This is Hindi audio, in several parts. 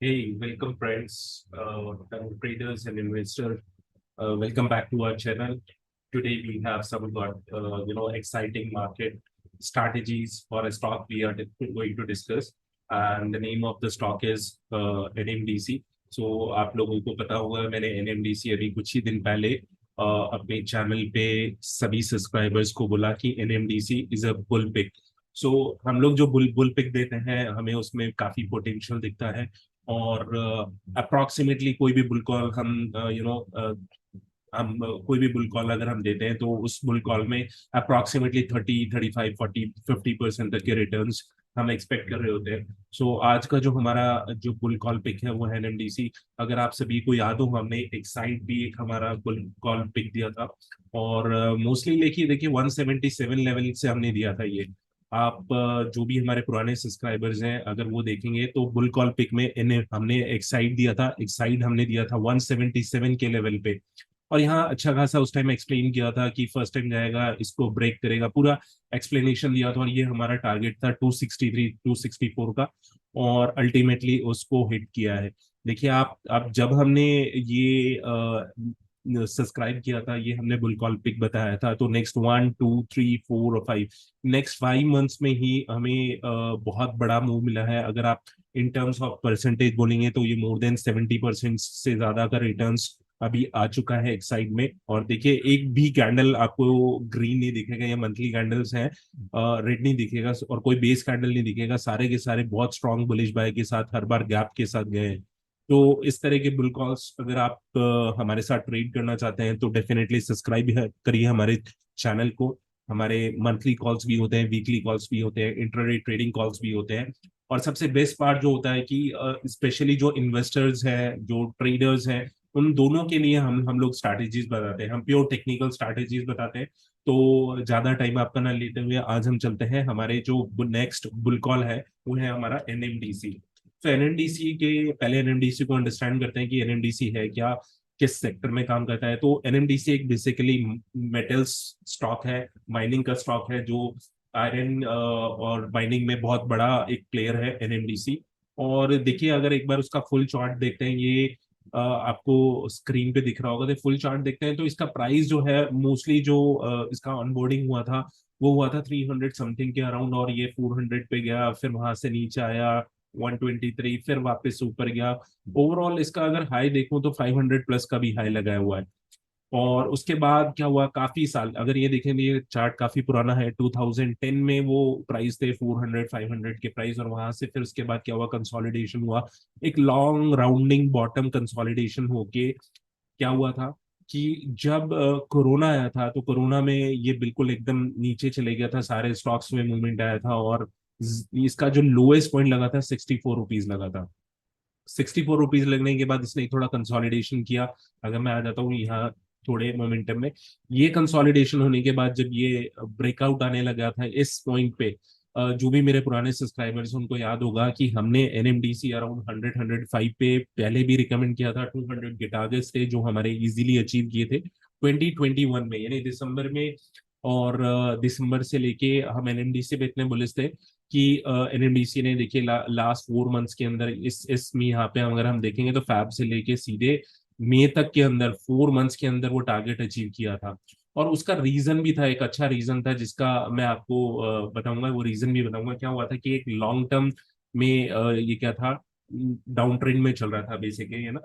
Hey, welcome friends, traders and investors. Welcome back to our channel. Today we have some exciting market strategies for a stock we are going to discuss. And the name of the stock is NMDC. So आप लोगों को पता होगा मैंने NMDC अभी कुछ ही दिन पहले अपने चैनल पे सभी सब्सक्राइबर्स को बोला कि NMDC is a bull pick. So हम लोग जो बुल पिक देते हैं हमें उसमें काफी पोटेंशियल दिखता है। और अप्रोक्सीमेटली कोई भी बुल कॉल हम कोई भी बुल कॉल अगर हम देते हैं तो उस बुल कॉल में अप्रोक्सीमेटली 30, 35, 40, 50% तक के रिटर्न्स हम एक्सपेक्ट कर रहे होते हैं। सो आज का जो हमारा जो बुल कॉल पिक है वो है एनएमडीसी। अगर आप सभी को याद हो हमने एक साइड भी एक हमारा बुल कॉल पिक दिया था। और मोस्टली देखिए देखिए 177 लेवल से हमने दिया था ये। आप जो भी हमारे पुराने सब्सक्राइबर्स हैं अगर वो देखेंगे तो बुल कॉल पिक में इन्हें हमने एक साइड दिया था, एक साइड हमने दिया था 177 के लेवल पे। और यहाँ अच्छा खासा उस टाइम एक्सप्लेन किया था कि फर्स्ट टाइम जाएगा इसको ब्रेक करेगा, पूरा एक्सप्लेनेशन दिया था। और ये हमारा टारगेट था 263 264 का, और अल्टीमेटली उसको हिट किया है। देखिए आप जब हमने ये सब्सक्राइब किया था, ये हमने बुल कॉल पिक बताया था, तो नेक्स्ट 1 2 3 4 और 5 नेक्स्ट 5 मंथ्स में ही हमें बहुत बड़ा मूव मिला है। अगर आप इन टर्म्स ऑफ परसेंटेज बोलेंगे तो ये मोर देन 70% से ज्यादा का रिटर्न्स अभी आ चुका है एक साइड में। और देखिए एक भी कैंडल आपको ग्रीन नहीं दिखेगा, ये मंथली कैंडल्स हैं, रेड नहीं दिखेगा और कोई बेस कैंडल नहीं दिखेगा। सारे के सारे बहुत स्ट्रॉन्ग बुलिश बाय के साथ हर बार गैप के साथ गए हैं। तो इस तरह के बुल कॉल्स अगर आप हमारे साथ ट्रेड करना चाहते हैं तो डेफिनेटली सब्सक्राइब करिए हमारे चैनल को। हमारे मंथली कॉल्स भी होते हैं, वीकली कॉल्स भी होते हैं, इंट्राडे ट्रेडिंग कॉल्स भी होते हैं। और सबसे बेस्ट पार्ट जो होता है कि स्पेशली जो इन्वेस्टर्स हैं, जो ट्रेडर्स हैं, उन दोनों के लिए हम लोग स्ट्रैटेजीज बताते हैं। हम प्योर टेक्निकल स्ट्रैटेजीज बताते हैं। तो ज्यादा टाइम आपका ना लेते हुए आज हम चलते हैं, हमारे जो नेक्स्ट बुल कॉल है वो है हमारा एनएमडीसी। तो एनएमडीसी के पहले एनएमडीसी को अंडरस्टैंड करते हैं कि एनएमडीसी है क्या, किस सेक्टर में काम करता है। तो एनएमडीसी एक बेसिकली मेटल्स स्टॉक है, माइनिंग का स्टॉक है, जो आयरन और माइनिंग में बहुत बड़ा एक प्लेयर है एनएमडीसी। और देखिए अगर एक बार उसका फुल चार्ट देखते हैं, ये आपको स्क्रीन पे दिख रहा होगा, तो फुल चार्ट देखते हैं तो इसका प्राइस जो है मोस्टली जो इसका ऑनबोर्डिंग हुआ था वो हुआ था 300 समथिंग के अराउंड, और ये 400 पे गया, फिर वहां से नीचे आया 123, फिर वापस ऊपर गया। ओवरऑल इसका अगर हाई देखूं तो 500 प्लस का भी हाई लगाया हुआ है। और उसके बाद क्या हुआ, काफी साल अगर ये देखें, ये चार्ट काफी पुराना है, 2010 में वो प्राइस थे 400 500 के प्राइस, और वहां से फिर उसके बाद क्या हुआ, कंसोलिडेशन हुआ, एक लॉन्ग राउंडिंग बॉटम कंसोलिडेशन होके क्या हुआ था कि जब कोरोना आया था तो कोरोना में ये बिल्कुल एकदम नीचे चले गया था, सारे स्टॉक्स में मूवमेंट आया था। और इसका जो लोएस्ट पॉइंट लगा था 64 रुपीज लगा था। 64 रुपीज लगने के बाद इसने थोड़ा कंसोलिडेशन किया। अगर मैं आ जाता हूँ यहाँ थोड़े मोमेंटम में, ये कंसोलिडेशन होने के बाद जब ये ब्रेकआउट आने लगा था इस पॉइंट पे, जो भी मेरे पुराने सब्सक्राइबर्स उनको याद होगा कि हमने एनएमडीसी अराउंड 100 105 पे पहले भी रिकमेंड किया था। 200 के टारगेट्स थे जो हमारे इजीली अचीव किए थे 2021 में, यानी दिसंबर में। और दिसंबर से लेके हम एनएमडीसी पे इतने बुलिश थे कि एनएमडीसी ने देखिए लास्ट 4 मंथ्स के अंदर इस में यहाँ पे अगर हम देखेंगे तो फैब से लेके सीधे मई तक के अंदर 4 मंथ्स के अंदर वो टारगेट अचीव किया था। और उसका रीजन भी था, एक अच्छा रीजन था जिसका मैं आपको बताऊंगा, वो रीजन भी बताऊंगा। क्या हुआ था कि एक लॉन्ग टर्म में ये क्या था, डाउन ट्रेंड में चल रहा था बेसिकली, है ना।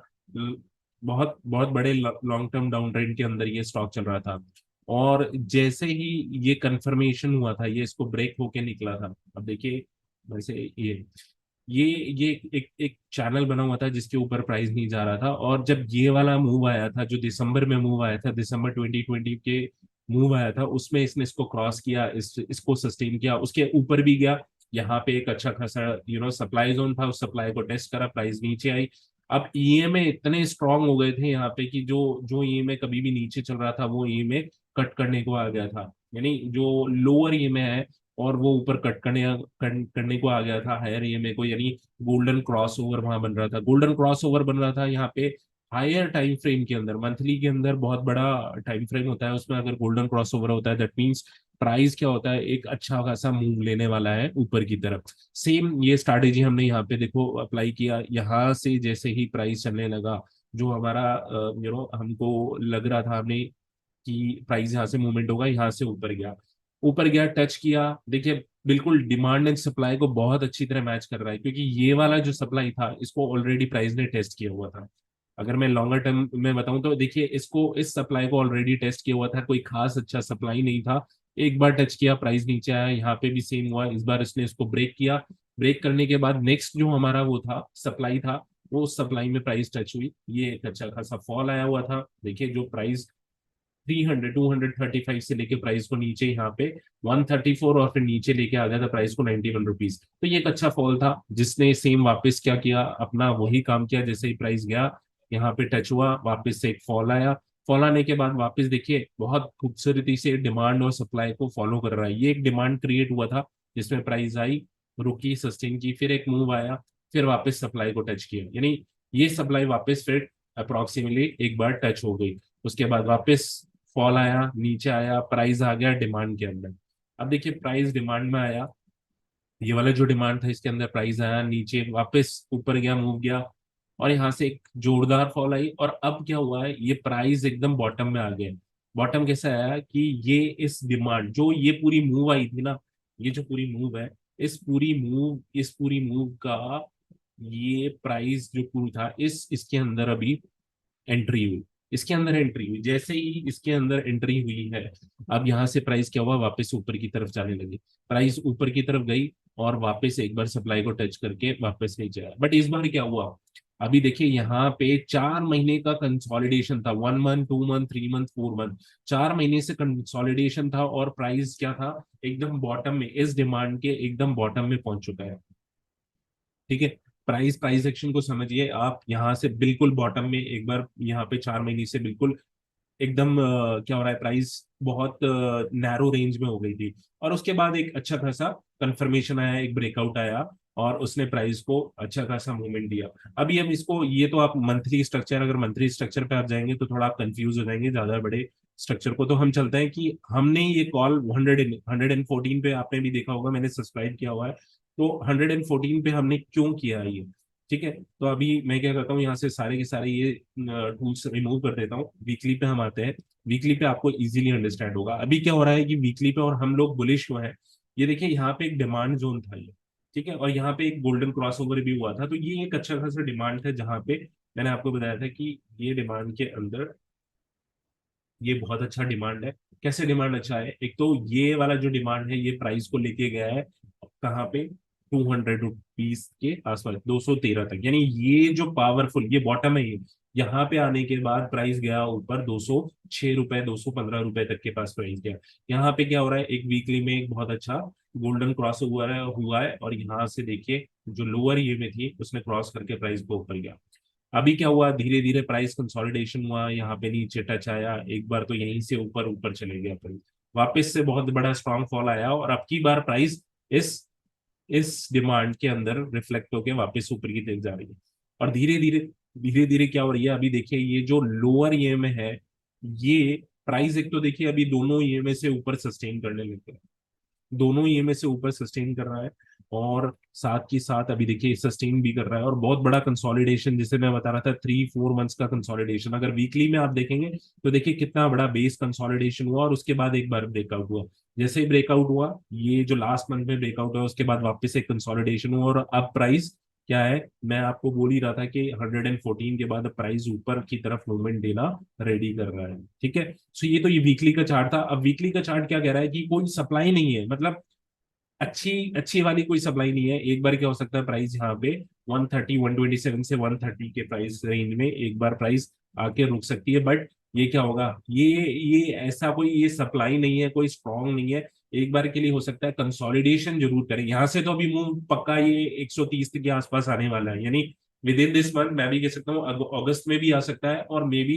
बहुत बहुत बड़े लॉन्ग टर्म डाउन ट्रेंड के अंदर ये स्टॉक चल रहा था। और जैसे ही ये कंफर्मेशन हुआ था, ये इसको ब्रेक होके निकला था। अब देखिए वैसे ये ये एक एक चैनल बना हुआ था जिसके ऊपर प्राइस नहीं जा रहा था। और जब ये वाला मूव आया था, जो दिसंबर में मूव आया था, दिसंबर 2020 के मूव आया था, उसमें इसने इसको क्रॉस किया, इसको सस्टेन किया, उसके ऊपर भी गया। यहाँ पे एक अच्छा खासा सप्लाई जोन था, उस सप्लाई को टेस्ट करा, प्राइस नीचे आई। अब ईएमए इतने स्ट्रांग हो गए थे यहाँ पे कि जो जो ईएमए कभी भी नीचे चल रहा था वो ईएमए कट करने को आ गया था, यानी जो लोअर ईएमए है और वो ऊपर कट करने को आ गया था हायर ईएमए को, यानी गोल्डन क्रॉस ओवर वहां बन रहा था, गोल्डन क्रॉस ओवर बन रहा था यहाँ पे। हायर टाइम फ्रेम के अंदर, मंथली के अंदर बहुत बड़ा टाइम फ्रेम होता है, उसमें अगर गोल्डन क्रॉस ओवर होता है दैट मीन्स प्राइस क्या होता है, एक अच्छा खासा मूव लेने वाला है ऊपर की तरफ। सेम ये स्ट्रैटेजी हमने यहाँ पे देखो अप्लाई किया, यहाँ से जैसे ही प्राइस चलने लगा, जो हमारा हमको लग रहा था हमने कि प्राइस यहाँ से मूवमेंट होगा, यहाँ से ऊपर गया, ऊपर गया, टच किया, देखिए बिल्कुल डिमांड एंड सप्लाई को बहुत अच्छी तरह मैच कर रहा है, क्योंकि ये वाला जो सप्लाई था इसको ऑलरेडी प्राइस ने टेस्ट किया हुआ था। अगर मैं लॉन्गर टर्म में बताऊं तो देखिए, इसको इस सप्लाई को ऑलरेडी टेस्ट किया हुआ था, कोई खास अच्छा सप्लाई नहीं था। एक बार टच किया, प्राइस नीचे आया, यहाँ पे भी सेम हुआ, इस बार इसने इसको ब्रेक किया। ब्रेक करने के बाद नेक्स्ट जो हमारा वो था सप्लाई था, वो सप्लाई में प्राइस टच हुई, ये एक अच्छा खासा फॉल आया हुआ था। देखिए जो प्राइस 300 235 से लेके प्राइस को नीचे यहाँ पे 134 और फिर नीचे लेके आ गया था प्राइस को 91 रुपीज। तो ये एक अच्छा फॉल था, जिसने सेम वापस क्या किया, अपना वही काम किया, जैसे ही प्राइस गया यहाँ पे टच हुआ, वापस से एक फॉल आया। फॉल आने के बाद वापस देखिए बहुत खूबसूरती से डिमांड और सप्लाई को फॉलो कर रहा है। ये एक डिमांड क्रिएट हुआ था जिसमें प्राइस आई, रुकी, सस्टेन की, फिर एक मूव आया, फिर वापस सप्लाई को टच किया, यानी ये सप्लाई वापस फिर अप्रोक्सीमेटली एक बार टच हो गई। उसके बाद वापस फॉल आया, नीचे आया, प्राइस आ गया डिमांड के अंदर। अब देखिए प्राइस डिमांड में आया, ये वाला जो डिमांड था इसके अंदर प्राइस आया, नीचे वापस ऊपर गया, मूव गया, और यहाँ से एक जोरदार फॉल आई। और अब क्या हुआ है, ये प्राइस एकदम बॉटम में आ गया। बॉटम कैसे आया कि ये इस डिमांड जो ये पूरी मूव आई थी ना, ये जो पूरी मूव है, इस पूरी मूव का ये प्राइस जो पूरी था इसके अंदर अभी एंट्री हुई। इसके अंदर एंट्री हुई, जैसे ही इसके अंदर एंट्री हुई है, अब यहाँ से प्राइस क्या हुआ, वापस ऊपर की तरफ जाने लगी। प्राइस ऊपर की तरफ गई और वापस एक बार सप्लाई को टच करके वापस नीचे आया। बट इस बार क्या हुआ, अभी देखिए यहाँ पे 4 महीने का कंसोलिडेशन था, 1 मंथ, 2 मंथ, 3 मंथ, 4 मंथ, 4 महीने से कंसोलिडेशन था, और प्राइस क्या था, एकदम बॉटम में, इस डिमांड के एकदम बॉटम में पहुंच चुका है। ठीक है, प्राइस एक्शन को समझिए आप, यहाँ से बिल्कुल बॉटम में एक बार यहाँ पे 4 महीने से बिल्कुल एकदम क्या हो रहा है, प्राइस बहुत नैरो रेंज में हो गई थी, और उसके बाद एक अच्छा खासा कंफर्मेशन आया, एक ब्रेकआउट आया, और उसने प्राइस को अच्छा खासा मूवमेंट दिया। अभी हम इसको, ये तो आप मंथली स्ट्रक्चर, अगर मंथली स्ट्रक्चर पे आप जाएंगे तो थोड़ा आप कंफ्यूज हो जाएंगे ज्यादा बड़े स्ट्रक्चर को। तो हम चलते हैं कि हमने ये कॉल 114 पे, आपने भी देखा होगा मैंने सब्सक्राइब किया हुआ है, तो 114 पे हमने क्यों किया है ये। ठीक है, तो अभी मैं क्या करता हूँ, यहाँ से सारे के सारे ये टूल्स रिमूव कर देता हूँ, वीकली पे हम आते हैं। वीकली पे आपको इजीली अंडरस्टैंड होगा अभी क्या हो रहा है कि वीकली पे, और हम लोग बुलिश हुए हैं। ये देखिए यहाँ पे एक डिमांड जोन था ये, ठीक है, और यहाँ पे एक गोल्डन क्रॉसओवर भी हुआ था, तो ये एक अच्छा खासा डिमांड था, जहाँ पे मैंने आपको बताया था कि ये डिमांड के अंदर ये बहुत अच्छा डिमांड है। कैसे डिमांड अच्छा है, एक तो ये वाला जो डिमांड है ये प्राइस को लेके गया है कहाँ पे, 200 रुपीज के आसपास, 213 तक, यानी ये जो पावरफुल ये बॉटम है, ये यहाँ पे आने के बाद प्राइस गया ऊपर 206 रुपए, 215 रुपए तक के पास प्राइस गया। यहाँ पे क्या हो रहा है, एक वीकली में एक बहुत अच्छा गोल्डन क्रॉस हुआ है, और यहाँ से देखिए जो लोअर ये में थी उसने क्रॉस करके प्राइस को ऊपर गया। अभी क्या हुआ, धीरे धीरे प्राइस कंसोलिडेशन हुआ, यहाँ पे नीचे टच आया, एक बार तो यहीं से ऊपर ऊपर चले गया प्राइस, वापस से बहुत बड़ा स्ट्रांग फॉल आया, और अब की बार प्राइस इस इस डिमांड के अंदर रिफ्लेक्ट होके वापस ऊपर की तरफ जा रही है। और धीरे धीरे क्या हो रही है, अभी देखिए ये जो लोअर ईएमए है, ये प्राइस एक तो देखिए अभी दोनों ईएमए से ऊपर सस्टेन करने लग गए, दोनों ईएमए से ऊपर सस्टेन कर रहा है, और साथ ही साथ अभी देखिए सस्टेन भी कर रहा है, और बहुत बड़ा कंसोलिडेशन, जिसे मैं बता रहा था 3-4 मंथ्स का कंसोलिडेशन, अगर वीकली में आप देखेंगे तो देखिए कितना बड़ा बेस कंसोलिडेशन हुआ, और उसके बाद एक बार ब्रेकआउट हुआ। जैसे ही ब्रेकआउट हुआ, ये जो लास्ट मंथ में ब्रेकआउट हुआ, उसके बाद वापस एक कंसोलिडेशन हुआ, और अब प्राइस क्या है, मैं आपको बोल ही रहा था कि 114 के बाद प्राइस ऊपर की तरफ मूवमेंट देना रेडी कर रहा है। ठीक है, सो ये वीकली का चार्ट था। अब वीकली का चार्ट क्या कह रहा है कि कोई सप्लाई नहीं है, मतलब अच्छी अच्छी वाली कोई सप्लाई नहीं है। एक बार क्या हो सकता है, प्राइस यहाँ पे 130 127 से 130 के प्राइस रेंज में एक बार प्राइस आके रुक सकती है, बट ये क्या होगा, ये ऐसा कोई ये सप्लाई नहीं है, कोई स्ट्रांग नहीं है। एक बार के लिए हो सकता है कंसोलिडेशन जरूर करे, यहाँ से तो अभी मूव पक्का ये 130 के आसपास आने वाला है, यानी विद इन दिस मंथ मैं भी कह सकता हूँ अगस्त में भी आ सकता है, और मे बी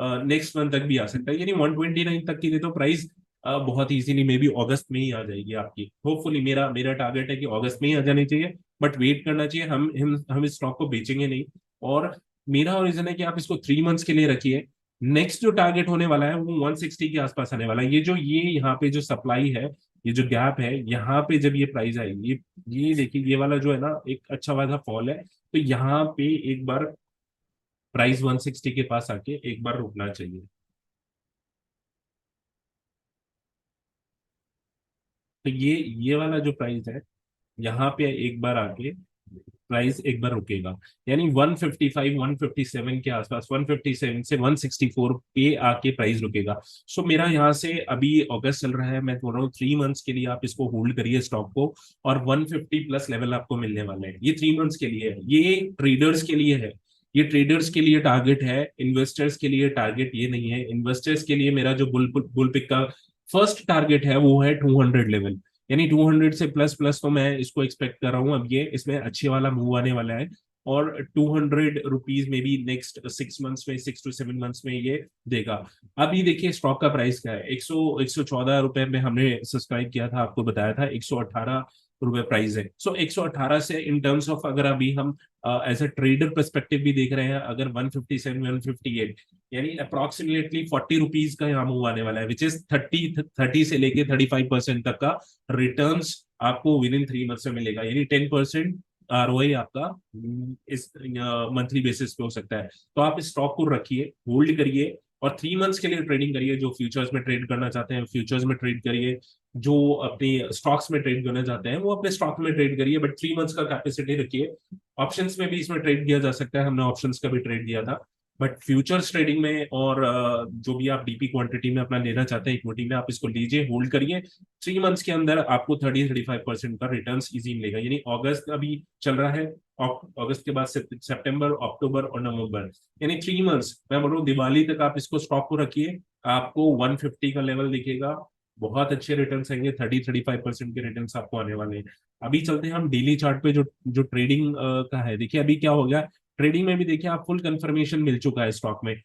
नेक्स्ट मंथ तक भी आ सकता है, यानी 129 तक की तो प्राइस बहुत इजीली मे बी अगस्त में ही आ जाएगी आपकी। होपफुली मेरा मेरा टारगेट है कि अगस्त में ही आ जानी चाहिए, बट वेट करना चाहिए, हम इस स्टॉक को बेचेंगे नहीं। और मेरा रीजन है कि आप इसको 3 मंथ्स के लिए रखिए, नेक्स्ट जो टारगेट होने वाला है वो 160 के आसपास आने वाला है। ये यहाँ पे जो सप्लाई है, ये जो गैप है, यहाँ पे जब ये प्राइस आएगी, ये देखिए ये वाला जो है ना एक अच्छा वाला फॉल है, तो यहाँ पे एक बार प्राइस 160 के पास आके एक बार रुकना चाहिए। तो ये वाला जो प्राइस है, यहाँ पे एक बार आके प्राइस एक बार रुकेगा, यानी 155 157 के आसपास, 157 से 164 पे आके प्राइस रुकेगा। सो मेरा यहाँ से अभी अगस्त चल रहा है, मैं बोल रहा हूँ 3 मंथ्स के लिए आप इसको होल्ड करिए स्टॉक को, और 150 प्लस लेवल आपको मिलने वाले हैं। ये 3 मंथ्स के लिए है, ये ट्रेडर्स के लिए है, ये ट्रेडर्स के लिए टारगेट है, इन्वेस्टर्स के लिए टारगेट ये नहीं है। इन्वेस्टर्स के लिए मेरा जो बुल पिक का फर्स्ट टारगेट है वो है 200 लेवल, यानी 200 से प्लस प्लस तो मैं इसको एक्सपेक्ट कर रहा हूँ। अब ये इसमें अच्छे वाला मूव आने वाला है, और ₹200 में भी नेक्स्ट 6 मंथ्स में, 6 to 7 मंथ्स में ये देगा। अभी देखिए स्टॉक का प्राइस क्या है, 114 रुपए में हमने सब्सक्राइब किया था, आपको बताया था 118 रुपए प्राइस है। सो 118 से इन टर्म्स ऑफ अगर अभी हम एज अ ट्रेडर परस्पेक्टिव भी देख रहे हैं, अगर 157 158, यानी अप्रोक्सीमेटली ₹40 का यहाँ मूव आने वाला है, विच इज 30 से लेके 35% तक का रिटर्न्स आपको विद इन 3 मंथ्स में मिलेगा, यानी 10% आरओआई आपका इस मंथली बेसिस पे हो सकता है। तो आप इस स्टॉक को रखिए, होल्ड करिए, और 3 मंथ्स के लिए ट्रेडिंग करिए। जो फ्यूचर्स में ट्रेड करना चाहते हैं फ्यूचर्स में ट्रेड करिए, जो अपनी स्टॉक्स में ट्रेड करना चाहते हैं वो अपने स्टॉक में ट्रेड करिए, बट 3 मंथ्स का कैपेसिटी रखिए। ऑप्शंस में भी इसमें ट्रेड किया जा सकता है, हमने ऑप्शंस का भी ट्रेड किया था, बट फ्यूचर्स ट्रेडिंग में और जो भी आप डीपी क्वांटिटी में अपना लेना चाहते हैं इक्विटी में, आप इसको लीजिए, होल्ड करिए। 3 मंथ्स के अंदर आपको 30-35% का रिटर्न इजी मिलेगा, यानी अगस्त अभी चल रहा है, अगस्त के बाद सितंबर, अक्टूबर और नवंबर, यानी 3 मंथ्स, मैं बोल रहा हूँ दिवाली तक आप इसको स्टॉक को रखिए, आपको 150 का लेवल दिखेगा, बहुत अच्छे रिटर्न आएंगे, 30-35% के रिटर्न आपको आने वाले हैं। अभी चलते हैं हम डेली चार्ट पे, जो जो ट्रेडिंग का है। देखिए अभी क्या हो गया, ट्रेडिंग में भी देखिए आप फुल कंफर्मेशन मिल चुका है स्टॉक में।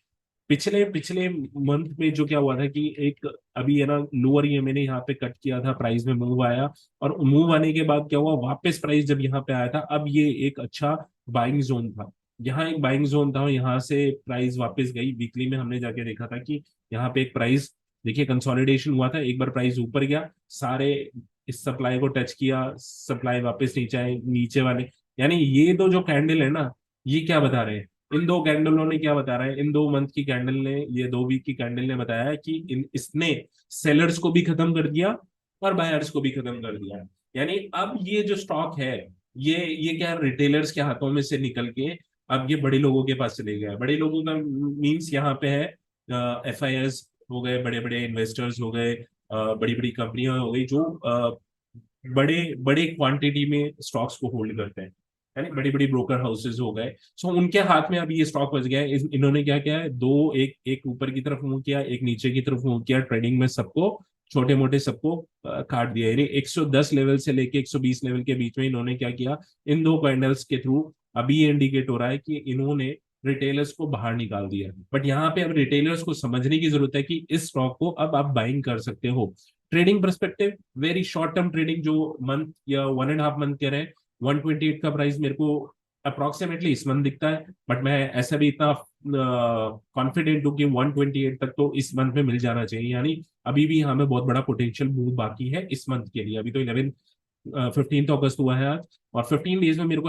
पिछले पिछले मंथ में जो क्या हुआ था कि एक अभी है ना लोअर ईएमए ने यहाँ पे कट किया था, प्राइस में मूव आया, और मूव आने के बाद क्या हुआ, वापस प्राइस जब यहाँ पे आया था, अब ये एक अच्छा बाइंग जोन था, यहाँ एक बाइंग जोन था, यहाँ से प्राइस वापस गई। वीकली में हमने जाके देखा था कि यहाँ पे एक प्राइस, देखिए कंसोलिडेशन हुआ था, एक बार प्राइस ऊपर गया, सारे इस सप्लाई को टच किया, सप्लाई वापस नीचे आए, नीचे वाले, यानी ये दो जो कैंडल है ना, ये क्या बता रहे हैं, इन दो कैंडलों ने क्या बता रहा है, इन 2 मंथ की कैंडल ने, ये 2 वीक की कैंडल ने बताया है कि इसने सेलर्स को भी खत्म कर दिया और बायर्स को भी खत्म कर दिया। यानी अब ये जो स्टॉक है, ये क्या रिटेलर्स के हाथों में से निकल के अब ये बड़े लोगों के पास चले गया। बड़े लोगों का मीन्स यहाँ पे है एफआईएस हो गए, बड़े बड़े इन्वेस्टर्स हो गए, बड़ी बड़ी कंपनियां हो गई, जो बड़े बड़े क्वांटिटी में स्टॉक्स को होल्ड करते हैं, यानी बड़ी बड़ी ब्रोकर हाउसेज हो गए। सो उनके हाथ में अभी ये स्टॉक बच गया है। इन्होंने क्या किया है, दो, एक एक ऊपर की तरफ मूव किया, एक नीचे की तरफ मूव किया, ट्रेडिंग में सबको, छोटे मोटे सबको काट दिया, यानी 110 लेवल से लेके 120 लेवल के बीच में इन्होंने क्या किया, इन दो कैंडल्स के थ्रू अभी ये इंडिकेट हो रहा है कि इन्होंने रिटेलर्स को बाहर निकाल दिया। बट यहाँ पे अब रिटेलर्स को समझने की जरूरत है कि इस स्टॉक को अब आप बाइंग कर सकते हो। Trading perspective, very short term trading, जो मंथ या 1.5 मंथ के रहे, 128 का प्राइस मेरे को अप्रोक्सीमेटली इस मंथ दिखता है, बट मैं ऐसा भी इतना कॉन्फिडेंट हूँ कि 128 तक तो इस मंथ में मिल जाना चाहिए, यानी अभी भी हमें बहुत बड़ा पोटेंशियल मूव बाकी है इस मंथ के लिए। अभी तो 15 अगस्त हुआ है आज, और 15 डेज में मेरे को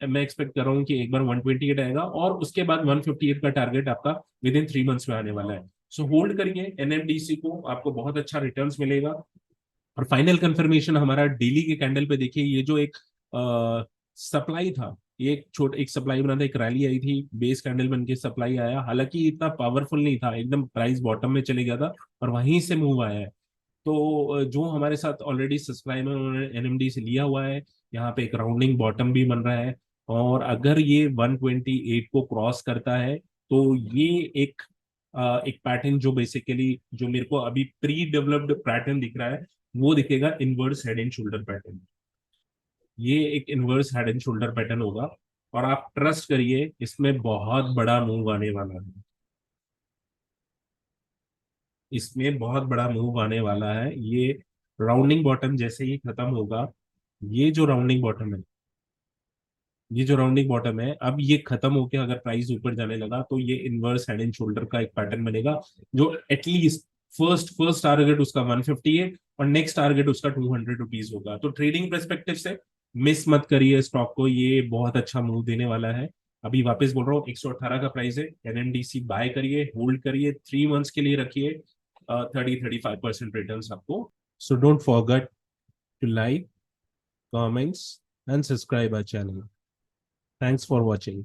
मैं एक्सपेक्ट कर रहा हूँ कि एक बार 128 आएगा, और उसके बाद 158 का टारगेट आपका विद इन 3 मंथ्स में आने वाला है। सो होल्ड करिए एनएमडीसी को, आपको बहुत अच्छा रिटर्न्स मिलेगा। और फाइनल कंफर्मेशन हमारा डेली के कैंडल पे देखिए, ये जो एक सप्लाई था, ये एक सप्लाई बना था, एक रैली आई थी, बेस कैंडल बन के सप्लाई आया, हालांकि इतना पावरफुल नहीं था, एकदम प्राइस बॉटम में चले गया था और वहीं से मूव आया है। तो जो हमारे साथ ऑलरेडी सब्सक्राइबर उन्होंने एनएमडी से लिया हुआ है, यहाँ पे एक राउंडिंग बॉटम भी बन रहा है, और अगर ये 128 को क्रॉस करता है तो ये एक एक पैटर्न जो बेसिकली, जो मेरे को अभी प्री डेवलप्ड पैटर्न दिख रहा है, वो दिखेगा inverse head and shoulder pattern. ये एक inverse head and shoulder pattern होगा, और आप ट्रस्ट करिए इसमें बहुत बड़ा मूव आने वाला है, इसमें बहुत बड़ा मूव आने वाला है। ये राउंडिंग बॉटम जैसे ही खत्म होगा, ये जो राउंडिंग बॉटम है, ये जो राउंडिंग बॉटम है, अब ये खत्म होके अगर प्राइस ऊपर जाने लगा तो ये इनवर्स हेड एंड शोल्डर का एक पैटर्न बनेगा, जो एटलीस्ट फर्स्ट फर्स्ट टारगेट उसका 150 है और नेक्स्ट टारगेट उसका 200 रुपीज होगा। तो ट्रेडिंग परस्पेक्टिव से मिस मत करिए स्टॉक को, ये बहुत अच्छा मूव देने वाला है। अभी वापस बोल रहा हूँ, 118 का प्राइस है, एनएमडीसी बाय करिए, होल्ड करिए, 3 मंथ्स के लिए रखिए, 30-35% रिटर्न आपको। So don't forget to like, comments, and subscribe our channel. Thanks for watching.